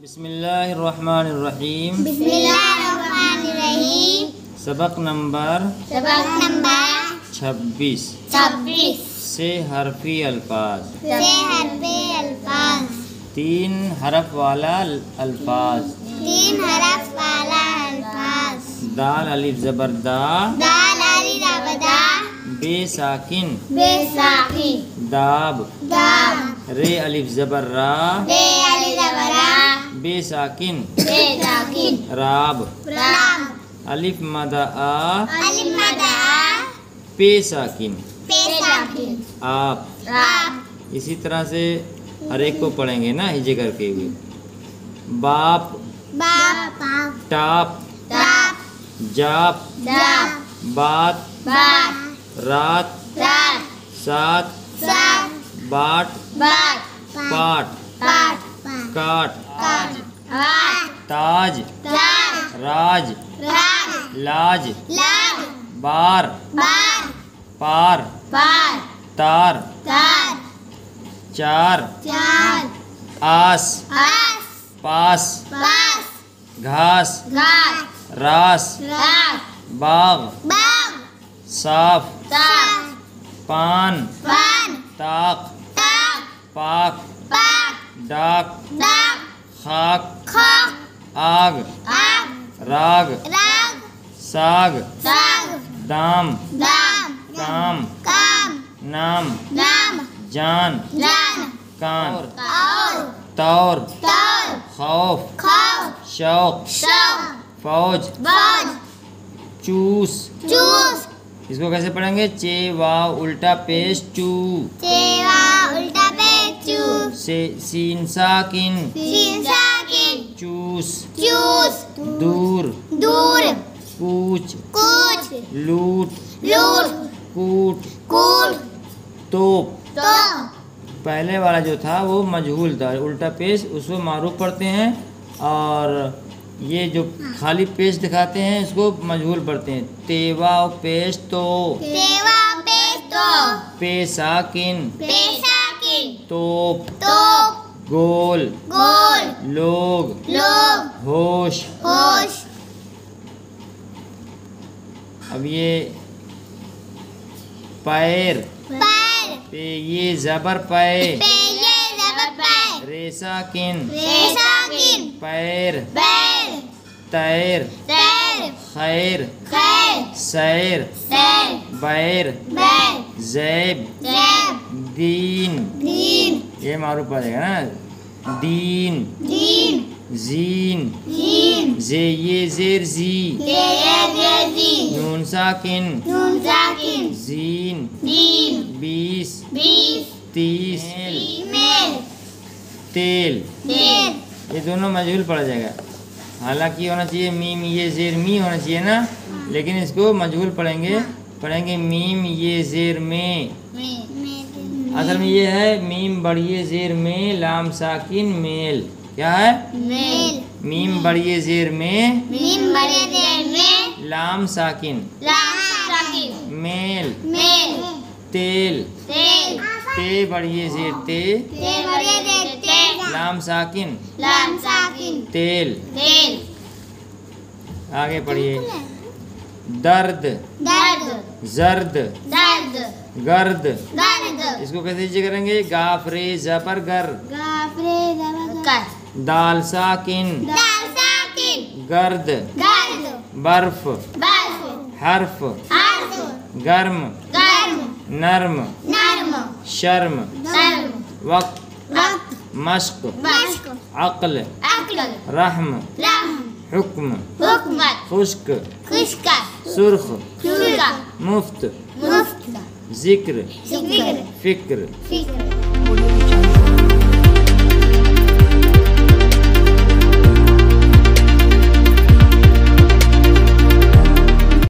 बिस्मिल्लाहिर्रहमानिर्रहीम। सबक नंबर 26 से हरफी अल्फाज। 3 हरफ वाला अल्फाज। दाल अलिफ ज़बर दा। बे साकिन दाब। रे अलिफ ज़बर रा। बे साकिन राब। अलिफ मदा आ। पे साकिन आप। इसी तरह से हर एक को पढ़ेंगे ना हिजे करके हुए। बाप टाप जाप बात रात सात बाट पाट काट ताज राज लाज बार पार तार चार आस पास घास रास बाग साफ पान ताक पाक डाक खाक आग राग साग दाम काम नाम जान कान तौर खौफ शौक फौज चूस। इसको कैसे पढ़ेंगे? चे वाव उल्टा पेश चू। से सीन साकिन चूस। दूर कूच लूट कूट तोप। पहले वाला जो था वो मजहूल था, उल्टा पेश उसको मारूफ पढ़ते हैं, और ये जो खाली पेश दिखाते हैं इसको मजहूल पढ़ते हैं। तेवा पेश तो पे साकिन तोप गोल लोग होश। अब ये पैर पे ये जबर पै रेसाकिन पैर तैर खैर सैर बैर जैब दीन। ये मारूफ पड़ेगा ना। दीन जीन जे ये जेर जी नून साकिन जीन 20 30 तेल। ये दोनों मजहूल पड़ जाएगा। हालांकि होना चाहिए मीम ये जेर मी होना चाहिए ना, लेकिन इसको मजहूल पढ़ेंगे मीम ये जेर में। असल में ये है मीम बड़िए जेर में लाम साकिन मेल। क्या है? मीम बड़िए जेर में लाम साकिन मेल तेल। ते बड़िए जेर ते लाम साकिन तेल। आगे पढ़िए। दर्द जर्द गर्द। इसको कैसे नीचे करेंगे? गाफरे जबर गर दाल साकिन गर्द बर्फ हर्फ गर्म नर्म शर्म वक्त मश्क अक्ल रहम हुक्म खुश्क सुर्ख मुफ्त जिक्र फिक्र।